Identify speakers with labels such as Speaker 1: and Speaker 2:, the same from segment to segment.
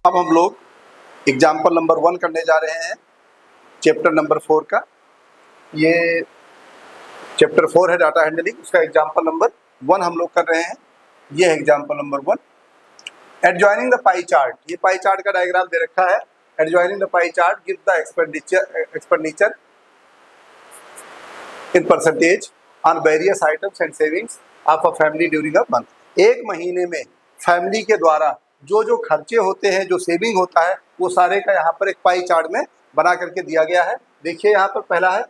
Speaker 1: अब हम लोग एग्जाम्पल नंबर 1 करने जा रहे हैं चैप्टर नंबर 4 का। ये चैप्टर 4 है डाटा हैंडलिंग, उसका एग्जाम्पल नंबर 1 हम लोग कर रहे हैं। ये है example number 1। Adjoining the pie chart, ये पाई चार्ट का डायग्राम दे रखा है। Adjoining the pie chart give the expenditure in percentage on various items and savings of a family during a month. एक महीने में फैमिली के द्वारा जो जो खर्चे होते हैं, जो सेविंग होता है, वो सारे का यहाँ पर एक पाई चार्ट में बना करके दिया गया है। देखिए यहाँ पर पहला है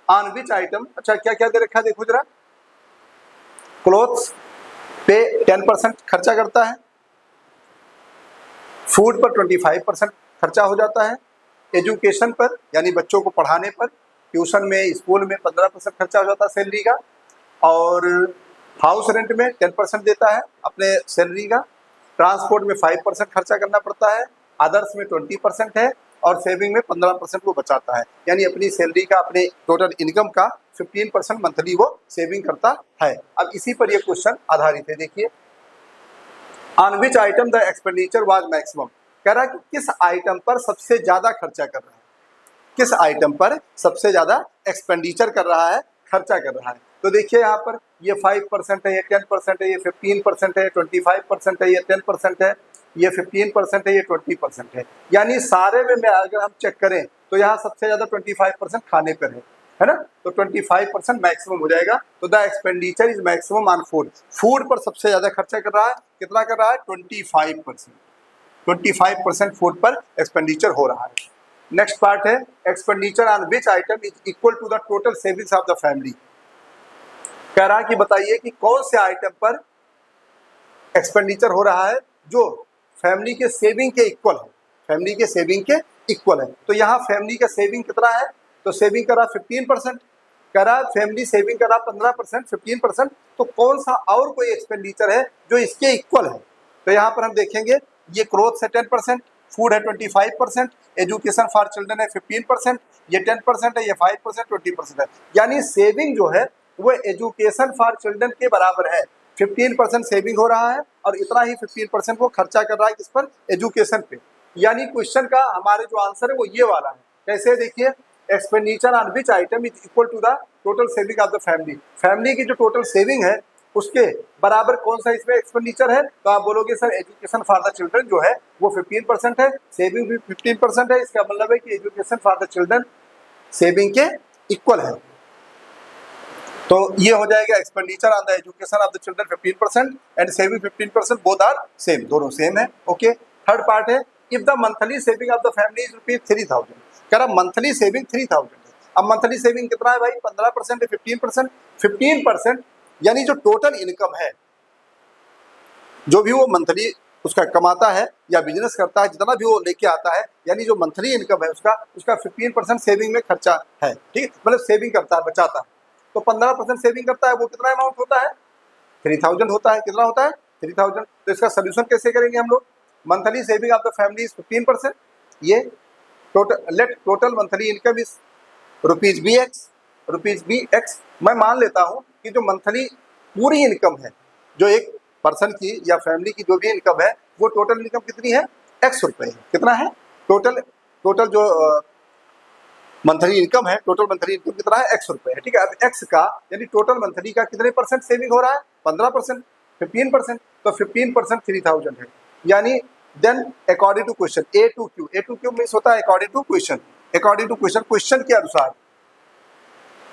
Speaker 1: ऑन विच आइटम, अच्छा क्या क्या दे रखा है देखो जरा। क्लोथ्स पे 10% खर्चा करता है, फूड पर 25% खर्चा हो जाता है, एजुकेशन पर यानी बच्चों को पढ़ाने पर, ट्यूशन में स्कूल में 15% खर्चा हो जाता है सैलरी का, और हाउस रेंट में 10% देता है अपने सैलरी का, ट्रांसपोर्ट में 5% खर्चा करना पड़ता है, अदर्स में 20% है, और सेविंग में 15% वो बचाता है। यानी अपनी सैलरी का, अपने टोटल इनकम का 15% मंथली वो सेविंग करता है। अब इसी पर ये क्वेश्चन आधारित है। देखिए on which item the expenditure was maximum, कह रहा है कि किस आइटम पर सबसे ज्यादा खर्चा कर रहा है, किस आइटम पर सबसे ज्यादा एक्सपेंडिचर कर रहा है, खर्चा कर रहा है। तो देखिए यहाँ पर ये 5% है, ये 10% है, ये 15% है, 25% है, ये 10% है, ये 15% है, ये 20% है। यानी सारे में अगर हम चेक करें तो यहाँ सबसे ज्यादा 25% खाने पर है ना, तो 25% मैक्सिमम हो जाएगा। तो the expenditure is maximum on food, food पर सबसे ज्यादा खर्चा कर रहा है। कितना कर रहा है? 25%। 25% फूड पर एक्सपेंडिचर हो रहा है। नेक्स्ट पार्ट है expenditure on which item is equal to the total savings of the family. कह रहा है कि बताइए कि कौन से आइटम पर एक्सपेंडिचर हो रहा है जो फैमिली के सेविंग के इक्वल है, फैमिली के सेविंग के इक्वल है। तो यहाँ फैमिली का सेविंग कितना है? तो सेविंग करा 15%, करा फैमिली सेविंग करा 15%, 15%। तो कौन सा और कोई एक्सपेंडिचर है जो इसके इक्वल है? तो यहाँ पर हम देखेंगे ये क्लोथ है 10%, फूड है 25%, एजुकेशन फॉर चिल्ड्रन है 15%, ये 10% है, ये 5%, 20% है। यानी सेविंग जो है वो एजुकेशन फॉर चिल्ड्रन के बराबर है। 15% सेविंग हो रहा है और इतना ही 15% वो खर्चा कर रहा है किस पर? एजुकेशन पे। यानी क्वेश्चन का हमारे जो आंसर है वो ये वाला है। कैसे? देखिए expenditure on which item is equal to the total saving of the family, family की जो टोटल सेविंग है उसके बराबर कौन सा इसमें एक्सपेंडिचर है? तो आप बोलोगे sir education for the children जो है वो 15% है, सेविंग भी 15% है। इसका मतलब है कि education for the children saving के इक्वल है। तो ये हो जाएगा expenditure on the education of the children 15% and saving 15%, both are same, दोनों सेम है। ओके। थर्ड पार्ट है if the monthly saving of the family is ₹3000, कह रहा मंथली सेविंग 3000 है। अब मंथली सेविंग कितना है भाई? 15% है, 15%, 15% यानी जो टोटल इनकम है, जो भी वो मंथली उसका कमाता है या बिजनेस करता है, जितना भी वो लेके आता है, यानी जो मंथली इनकम है उसका 15% सेविंग में खर्चा है। ठीक है, मतलब सेविंग करता है, बचाता है। तो 15% सेविंग करता है, वो कितना अमाउंट होता है? 3000 होता है। कितना होता है? 3000। तो इसका सोल्यूशन कैसे करेंगे हम लोग? Monthly saving of the family is 15%, ये total let total monthly income is ₹BX। मैं मान लेता हूं कि जो मंथली पूरी इनकम है, जो एक पर्सन की या फैमिली की जो भी इनकम है, वो टोटल इनकम कितनी है? X रुपए है। कितना है? टोटल जो मंथली इनकम है, टोटल मंथली इनकम कितना है? X रुपए है। ठीक है। अब X का यानी टोटल मंथली का कितने परसेंट सेविंग हो रहा है? 15%, 15%। तो 15% 3000 है। यानी then according to question A to Q means होता है according to question, according to question, question के अनुसार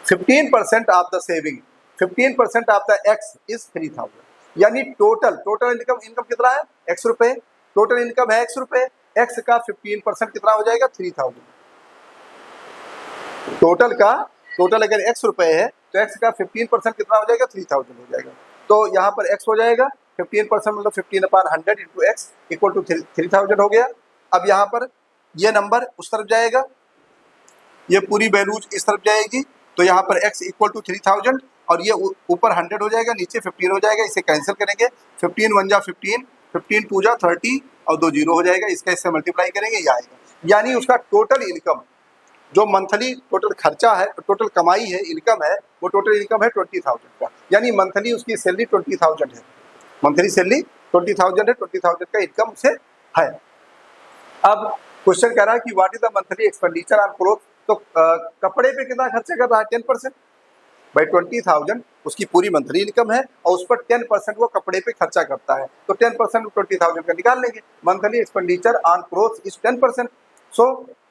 Speaker 1: 15% of the saving, 15% of the X is 3000। यानी टोटल इनकम कितना है? X रुपए। टोटल इनकम है X रुपए, X का 15% कितना हो जाएगा? 3000। टोटल अगर X रुपए है तो X का 15% कितना हो जाएगा? 3000 हो जाएगा। तो यहाँ पर X हो जाएगा 15% मतलब 15/100 इंटू X इक्वल टू 3000 हो गया। अब यहाँ पर ये नंबर उस तरफ जाएगा, ये पूरी वैल्यूज इस तरफ जाएगी, तो यहाँ पर X इक्वल टू 3000 और ये ऊपर 100 हो जाएगा, नीचे 15 हो जाएगा। इसे कैंसिल करेंगे, 15 1 जा 15, 15 2 जा 30 और 2 0 हो जाएगा। इसका इससे मल्टीप्लाई करेंगे, ये आएगा। यानी उसका टोटल इनकम जो मंथली टोटल खर्चा है, टोटल कमाई है, इनकम है, वो टोटल इनकम है 20000 का। यानी मंथली उसकी सैलरी 20000 है, मंथली सैलरी 20000 है, 20000 का इनकम से है। अब क्वेश्चन कह रहा है कि what is the monthly expenditure on cloth, तो कपड़े पे कितना खर्चा कर रहा है, 10%। भाई 20,000 उसकी पूरी मंथली इनकम है और उस पर 10% वो कपड़े पे खर्चा करता है, तो 10% 20,000 का निकाल लेंगे। Monthly expenditure on cloth is 10%, so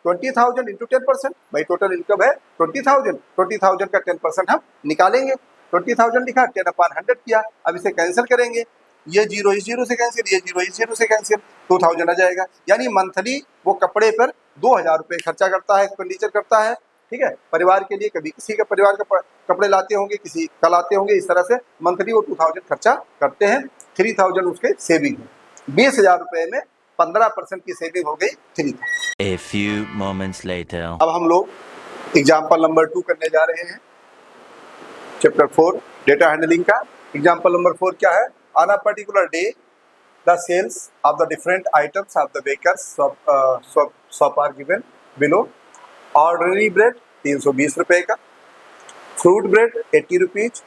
Speaker 1: 20,000 into 10%, भाई टोटल इनकम है 20,000 का 10% हम निकालेंगे। 20,000 लिखा, 10/100 किया। अब इसे कैंसिल करेंगे, ये जीरो इस जीरो से कैंसिल, ये जीरो इस जीरो से कैंसिल, 2,000 आ जाएगा। यानी मंथली वो कपड़े पर 2,000 रुपये खर्चा करता है, एक्सपेंडिचर करता है। ठीक है, परिवार के लिए, कभी किसी का परिवार का कपड़े लाते होंगे, किसी का लाते होंगे, इस तरह से मंथली वो 2,000 खर्चा करते हैं। 3,000 उसके सेविंग है। 20,000 रुपये में 15% की सेविंग हो गई 3,000।
Speaker 2: A few moments later.
Speaker 1: अब हम लोग एग्जाम्पल नंबर 2 करने जा रहे हैं, चैप्टर 4 डेटा हैंडलिंग का। एग्जाम्पल नंबर 4 क्या है, on a particular day the sales of the different items of the bakers shop are given below. Ordinary bread 320 रुपये का, fruit bread 80 rupees,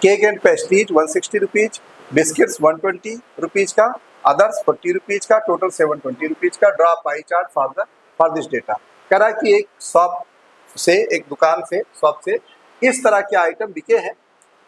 Speaker 1: cake and pastries 160 rupees, biscuits 120 rupees का, others 40 rupees का, total 720 rupees का। Draw pie chart for this data. कह रहा है कि एक शॉप से, एक दुकान से, शॉप से इस तरह के आइटम बिके हैं,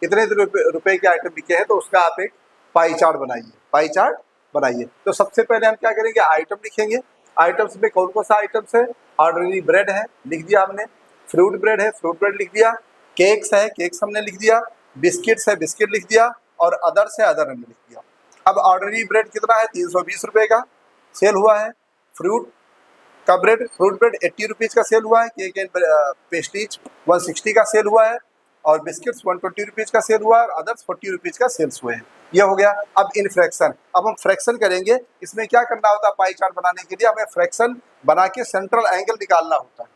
Speaker 1: इतने रुपए के आइटम बिके हैं, तो उसका आप एक पाई चार्ट बनाइए, पाई चार्ट बनाइए। तो सबसे पहले हम क्या करेंगे, आइटम लिखेंगे। आइटम्स में कौन कौन सा आइटम्स है, ऑर्डिनरी ब्रेड है, लिख दिया हमने, फ्रूट ब्रेड है, फ्रूट ब्रेड लिख दिया, केक्स है, केक्स हमने लिख दिया, बिस्किट्स है, बिस्किट लिख दिया, और अदर्स है, अदर हमने लिख दिया। अब ऑर्डिनरी ब्रेड कितना है, 320 रुपये का सेल हुआ है। फ्रूट का ब्रेड, फ्रूट ब्रेड 80 रुपीज़ का सेल हुआ है। केक एंड पेस्ट्रीज 160 का सेल हुआ है, और बिस्किट्स 120 रुपीज़ का सेल हुआ है, और अदर्स 40 रुपीज़ का सेल्स हुए हैं। ये हो गया। अब इन फ्रैक्शन, अब हम फ्रैक्शन करेंगे। इसमें क्या करना होता है, पाई चार्ट बनाने के लिए हमें फ्रैक्शन बना के सेंट्रल एंगल निकालना होता है।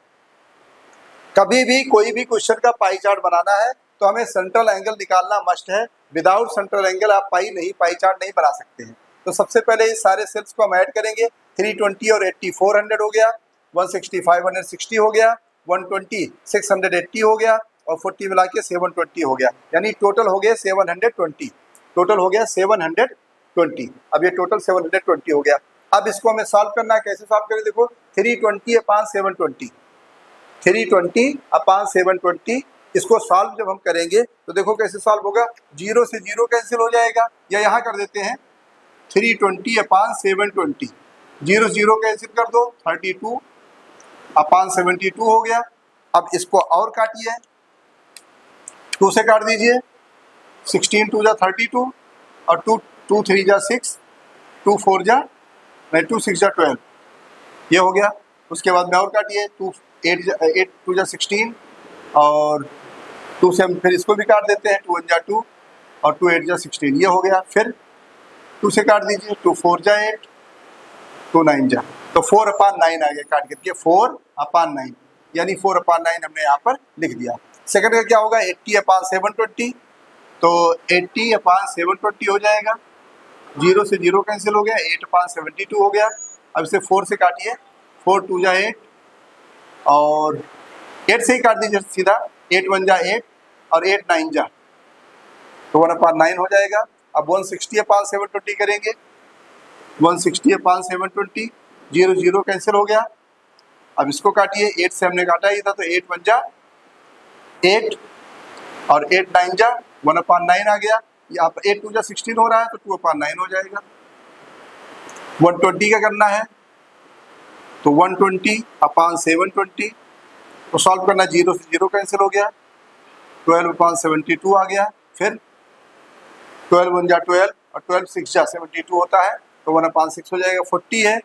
Speaker 1: कभी भी कोई भी क्वेश्चन का पाई चार्ट बनाना है तो हमें सेंट्रल एंगल निकालना मस्ट है। विदाउट सेंट्रल एंगल आप पाई चार्ट नहीं बना सकते हैं। तो सबसे पहले इस सारे सेल्स को हम ऐड करेंगे। 320 और 80 400 हो गया, 160 560 हो गया, 120 680 हो गया, और 40 मिला के 720 हो गया। यानी टोटल हो गया 720, टोटल हो गया 720। अब ये टोटल 720 हो गया। अब इसको हमें सॉल्व करना है। कैसे सॉल्व करें, देखो 320 अपान 720, 320 अपान 720, इसको सॉल्व जब हम करेंगे तो देखो कैसे सॉल्व होगा। जीरो से जीरो कैंसिल हो जाएगा, या यहाँ कर देते हैं 320 अपान 720, जीरो जीरो कैंसिल कर दो, 32 अपान 72 हो गया। अब इसको और काटिए, 2 से काट दीजिए, 16 2 जा 32, और 2 3 जा 6, 2 4 जा 2 6 जा 12, ये हो गया। उसके बाद में और काटिए, 8 2 जा 16, और 2 से हम फिर इसको भी काट देते हैं, 2 1 जा 2, और 2 8 जा 16, ये हो गया। फिर 2 से काट दीजिए, 2 4 जा 8, 2 9 जा, तो 4 अपान 9 आ गया काट करके, 4 अपान 9, यानी 4 अपान 9 हमने यहाँ पर लिख दिया। सेकंड का क्या होगा, 80 अपान 720, तो 80 अपान 720 हो जाएगा। जीरो से जीरो कैंसिल हो गया, 8 अपान 72 हो गया। अब इसे 4 से काटिए, 4 2 जा 8, और 8 से ही काट दीजिए सीधा, 8 1 जा 8, और 8 9 जा, तो 1 अपान 9 हो जाएगा। अब 160 अपान 720 करेंगे, 160 अपान 720, जीरो जीरो कैंसिल हो गया। अब इसको काटिए, 8 से हमने काटा ही था, तो 8 1 जा 8, और 8 9 जा 1 अपान 9 आ गया। यहाँ पर 8 2 जा 16 हो रहा है, तो 2 अपान 9 हो जाएगा। 120 का करना है, तो 120 अपान 720, तो सॉल्व करना, जीरो से जीरो कैंसिल हो गया, 12 अपान 72 आ गया। फिर 12 1 जा 12, और 12 6 जा 72 होता है, तो 1 अपान 6 हो जाएगा। 40 है,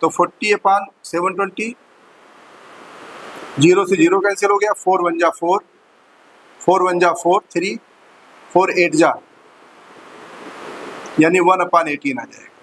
Speaker 1: तो 40 अपान 720, जीरो से जीरो कैंसिल हो गया, 4 1 जा 4, 4 1 जा 4 3, 4 8 जा, यानी 1 अपान 18 आ जाएगा।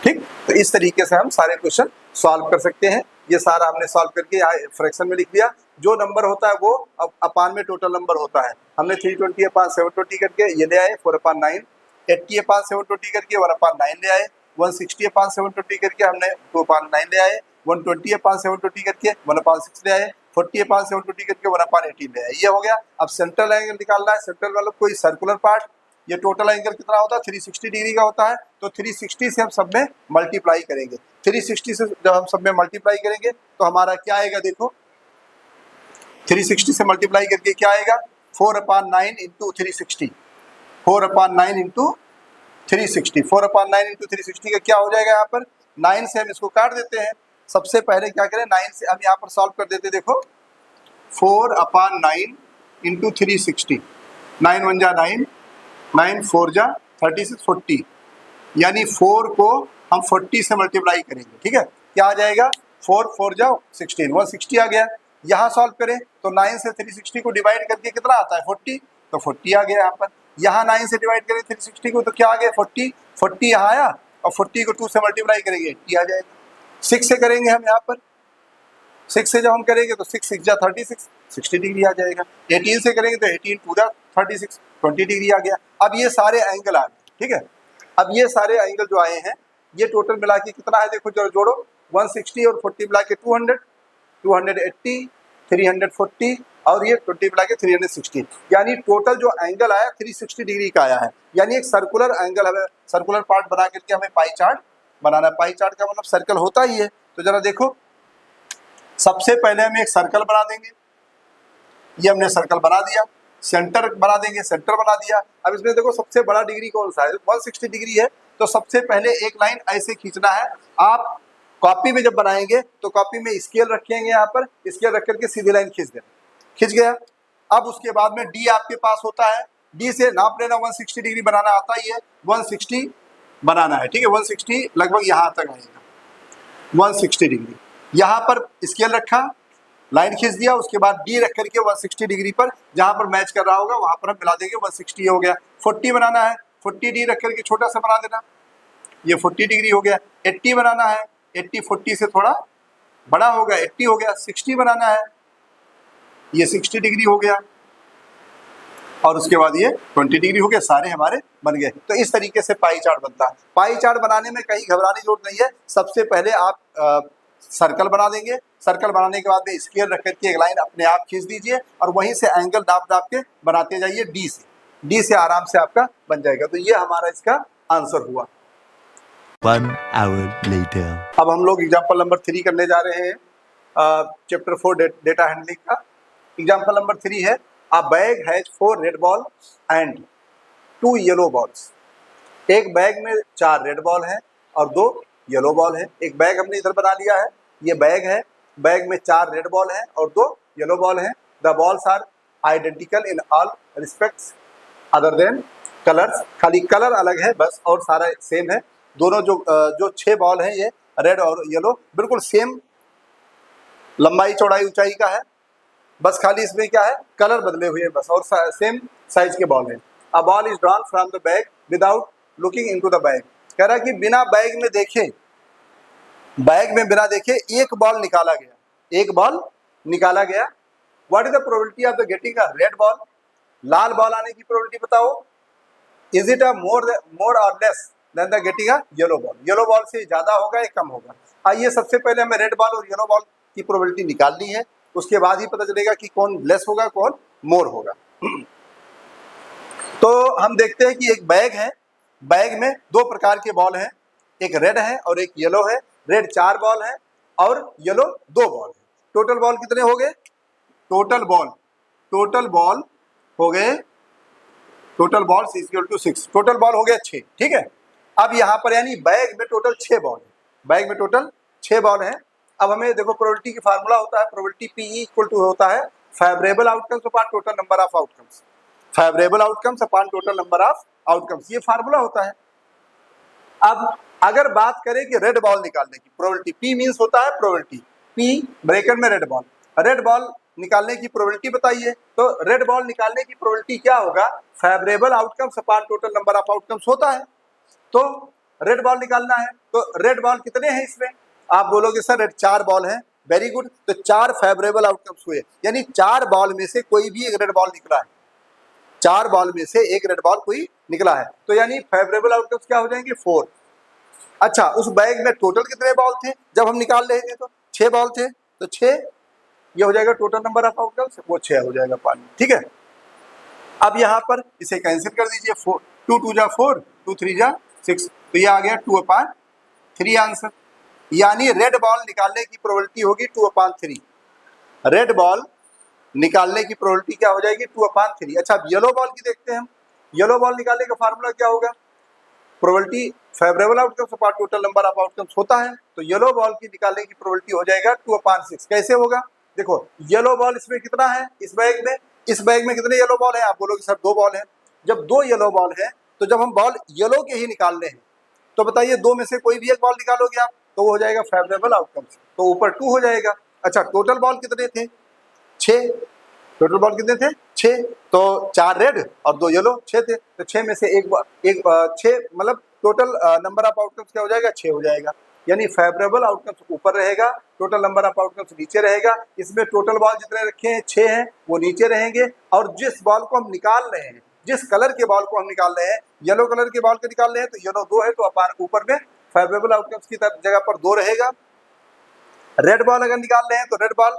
Speaker 1: ठीक, तो इस तरीके से हम सारे क्वेश्चन सॉल्व कर सकते हैं। ये सारा हमने सॉल्व करके फ्रैक्शन में लिख दिया। जो नंबर होता है वो अब अपान में टोटल नंबर होता है। हमने 320 अपान 720 करके ये ले आए, 4 अपान 9, 80 अपान 720 करके 1 अपान 9 ले आए, 160 अपान 720 करके हमने 2 अपान 9 ले आए, 120 अपान 720 करके 1 अपान 6 ले आए, 40 अपान 720 करके 1 अपान 18 ले आए। ये हो गया। अब सेंट्रल एंगल निकालना है। सेंट्रल मतलब कोई सर्कुलर पार्ट, ये टोटल एंगल कितना होता है 360 डिग्री का होता है। तो 360 से हम सब में मल्टीप्लाई करेंगे। 360 से जब हम सब में मल्टीप्लाई करेंगे तो हमारा क्या आएगा, देखो 360 से मल्टीप्लाई करके क्या आएगा 4/9 इंटू 360, 4/9 इंटू 360, 4/9 इंटू 360 का क्या हो जाएगा, यहाँ पर 9 से हम इसको काट देते हैं। सबसे पहले क्या करें 9 से हम यहाँ पर सॉल्व कर देते, देखो 4/9 इंटू 360, 9 1 जा 9, 9 4 जा 36, 40, यानी 4 को हम 40 से मल्टीप्लाई करेंगे। ठीक है, क्या आ जाएगा 4 4 जा 16, 160 आ गया। यहाँ सॉल्व करें तो 9 से 360 को डिवाइड करके कितना आता है 40, तो 40 आ गया यहाँ पर। यहाँ 9 से डिवाइड करें 360 को तो क्या आ गया 40, 40 यहाँ आया, और 40 को 2 से मल्टीप्लाई करेंगे 80 आ जाएगा। 6 से करेंगे हम यहाँ पर, 6 से जब हम करेंगे तो 6 6 जा 36, 60 डिग्री आ जाएगा। 18 से करेंगे तो 18 2 जा 36, 20 डिग्री आ गया। अब ये सारे एंगल आ गए। ठीक है, अब ये सारे एंगल जो आए हैं ये टोटल मिला के कितना है, देखो जरा जोड़ो 160 और 40 मिला के 200, 280, 340 और ये 20 मिला के 360, यानी टोटल जो एंगल आया 360 डिग्री का आया है। यानी एक सर्कुलर एंगल, हमें सर्कुलर पार्ट बना करके हमें पाई चार्ट बनाना है। पाई चार्ट का मतलब सर्कल होता ही है। तो जरा देखो, सबसे पहले हम एक सर्कल बना देंगे, ये हमने सर्कल बना दिया। सेंटर बना देंगे, सेंटर बना दिया। अब इसमें देखो सबसे बड़ा डिग्री कौन सा है, 160 डिग्री है। तो सबसे पहले एक लाइन ऐसे खींचना है। आप कॉपी में जब बनाएंगे तो कॉपी में स्केल रखेंगे, यहाँ पर स्केल रख करके सीधी लाइन खींच देना, खींच गया। अब उसके बाद में डी आपके पास होता है, डी से नाप लेना, 160 डिग्री बनाना आता ही है, 160 बनाना है। ठीक है, 160 लगभग यहाँ तक आएगा, 160 डिग्री। यहाँ पर स्केल रखा, लाइन खींच दिया, उसके बाद डी रख करके 160 डिग्री पर जहाँ पर मैच कर रहा होगा वहाँ पर हम मिला देंगे, 160 हो गया। 40 बनाना है, 40 डी रख करके छोटा सा बना देना, ये 40 डिग्री हो गया। 80 बनाना है, 80 40 से थोड़ा बड़ा हो गया, 80 हो गया। 60 बनाना है, ये 60 डिग्री हो गया, और उसके बाद ये 20 डिग्री हो गया। सारे हमारे बन गए। तो इस तरीके से पाई चार्ट बनता है। पाई चार्ट बनाने में कहीं घबराने की जरूरत नहीं है। सबसे पहले आप सर्कल बना देंगे, सर्कल बनाने के बाद में स्केल रख करके एक लाइन अपने आप खींच दीजिए, और वहीं से एंगल नाप नाप के बनाते जाइए डी से, डी से आराम से आपका बन जाएगा। तो ये हमारा इसका आंसर हुआ।
Speaker 2: 1 hour later.
Speaker 1: अब हम लोग एग्जाम्पल नंबर 3 करने जा रहे हैं, चैप्टर 4 डेटा हैंडलिंग का। एग्जाम्पल नंबर 3 है, अ bag has 4 red ball and 2 yellow balls. एक बैग में 4 रेड बॉल है और 2 येलो बॉल है। एक बैग हमने इधर बना लिया है, ये बैग है, बैग में 4 रेड बॉल है और 2 येलो बॉल है। The balls are identical in all respects other than colours, खाली कलर अलग है बस, और सारा सेम है। दोनों जो 6 बॉल हैं ये रेड और येलो बिल्कुल सेम लंबाई चौड़ाई ऊंचाई का है, बस खाली इसमें क्या है कलर बदले हुए बस, और सेम साइज के बॉल हैं। A ball is drawn from the bag without looking into the bag. कह रहा है कि बिना बैग में देखे, बैग में बिना देखे एक बॉल निकाला गया, एक बॉल निकाला गया। What is the probability of the getting a red ball? Lal ball आने की प्रोबेबिलिटी बताओ। इज इट अ मोर और less than the getting a yellow ball? Yellow ball से ज्यादा होगा या कम होगा? आइए सबसे पहले हमें रेड बॉल और येलो बॉल की प्रोबेबिलिटी निकालनी है, उसके बाद ही पता चलेगा कि कौन लेस होगा कौन मोर होगा। तो हम देखते हैं कि एक बैग है, बैग में 2 प्रकार के बॉल हैं, एक रेड है और एक येलो है। रेड 4 बॉल है और येलो 2 बॉल है। टोटल बॉल कितने हो गए? टोटल बॉल हो गए, total ball equal to 6, total ball हो गया 6। ठीक है, अब यहाँ पर यानी बैग में टोटल 6 बॉल है, बैग में टोटल 6 बॉल है। अब हमें देखो प्रोबेबिलिटी की फार्मूला होता है, प्रोबेबिलिटी पी इक्वल टू होता है favourable outcomes upon total number of outcomes, favourable outcomes upon total number of outcomes, ये फार्मूला होता है। अब अगर बात करें कि रेड बॉल निकालने की प्रोबेबिलिटी, पी मींस होता है प्रोबेबिलिटी, पी ब्रैकेट में रेड बॉल निकालने की प्रोबेबिलिटी बताइए। तो रेड बॉल निकालने की प्रोबेबिलिटी क्या होगा? Favourable outcomes upon total number of outcomes होता है। तो रेड बॉल निकालना है, तो रेड बॉल कितने हैं इसमें? आप बोलोगे सर रेड 4 बॉल है, वेरी गुड। तो 4 फेवरेबल आउटकम्स हुए, यानी 4 बॉल में से कोई भी एक रेड बॉल निकला है, 4 बॉल में से एक रेड बॉल कोई निकला है, तो यानी फेवरेबल आउटकम्स क्या हो जाएंगे? 4। अच्छा, उस बैग में टोटल कितने बॉल थे जब हम निकाल रहे थे? तो 6 बॉल थे, तो 6 ये हो जाएगा टोटल नंबर ऑफ आउटकम्स, वो 6 हो जाएगा पानी। ठीक है, अब यहाँ पर इसे कैंसिल कर दीजिए, 4 2 2 जा 4, 2 3 जा 6, तो ये आ गया 2/3 आंसर। यानी रेड बॉल निकालने की प्रोबेबिलिटी होगी 2/3। रेड बॉल निकालने की प्रोबेबिलिटी क्या हो जाएगी 2/3। अच्छा, अब येलो बॉल की देखते हैं हम। येलो बॉल निकालने का फार्मूला क्या होगा, probability favourable outcomes upon total number of outcomes होता है, तो येलो बॉल की निकालने की प्रोबेबिलिटी हो जाएगा 2/6। कैसे होगा, देखो येलो बॉल इसमें कितना है, इस बैग में कितने येलो बॉल है, आप बोलोगे सर 2 बॉल है। जब 2 येलो बॉल है तो जब हम बॉल येलो के ही निकाल रहे हैं तो बताइए 2 में से कोई भी एक बॉल निकालोगे आप तो वो हो जाएगा फेवरेबल आउटकम्स, तो ऊपर 2 हो जाएगा। अच्छा, टोटल बॉल कितने थे, 6। टोटल बॉल कितने थे, 6, तो 4 रेड और 2 येलो, 6 थे, तो 6 में से एक 6 मतलब टोटल नंबर ऑफ आउटकम्स क्या हो जाएगा, 6 हो जाएगा। यानी फेवरेबल आउटकम्स ऊपर रहेगा, टोटल नंबर ऑफ आउटकम्स नीचे रहेगा। इसमें टोटल बॉल जितने रखे हैं 6 हैं वो नीचे रहेंगे, और जिस बॉल को हम निकाल रहे हैं, जिस कलर के बॉल को हम निकाल रहे हैं, येलो कलर के बॉल को निकाल रहे हैं, तो येलो 2 है तो ऊपर में फेवरेबल आउटकम्स की जगह पर 2 रहेगा। रेड बॉल अगर निकाल रहे हैं तो रेड बॉल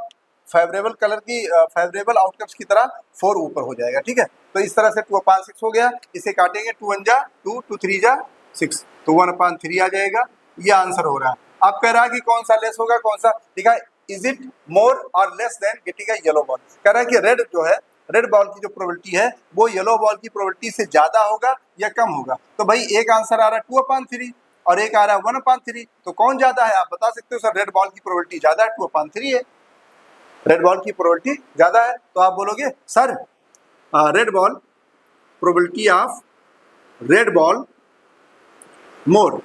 Speaker 1: फेवरेबल कलर की फेवरेबल आउटकम्स की तरह 4 ऊपर हो जाएगा, ठीक है। तो इस तरह से 2/6 हो गया। इसे काटेंगे, 2 1 जा 2, 2 3 जा 6, तो 1/3 आ जाएगा। ये आंसर हो रहा है। आप कह रहा है कि कौन सा लेस होगा, कौन सा, ठीक है, इज इट मोर और less than getting a yellow ball. कह रहा है कि रेड जो है, रेड बॉल की जो प्रोबेबिलिटी है वो येलो बॉल की प्रोबेबिलिटी से ज्यादा होगा या कम होगा। तो भाई एक आंसर आ रहा है 2/3 और एक आ रहा है 1/3, तो कौन ज्यादा है, आप बता सकते हो सर रेड बॉल की प्रोबेबिलिटी ज्यादा है, 2/3 है, रेड बॉल की प्रोबेबिलिटी ज्यादा है। तो आप बोलोगे sir red ball probability of red ball more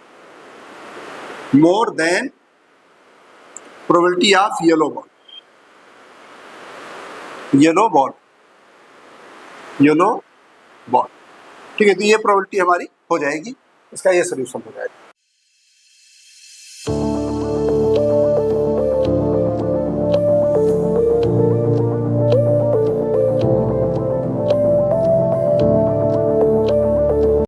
Speaker 1: than probability of yellow ball, yellow ball, ठीक है। तो ये प्रोबेबिलिटी हमारी हो जाएगी, इसका ये सोल्यूशन हो जाएगा।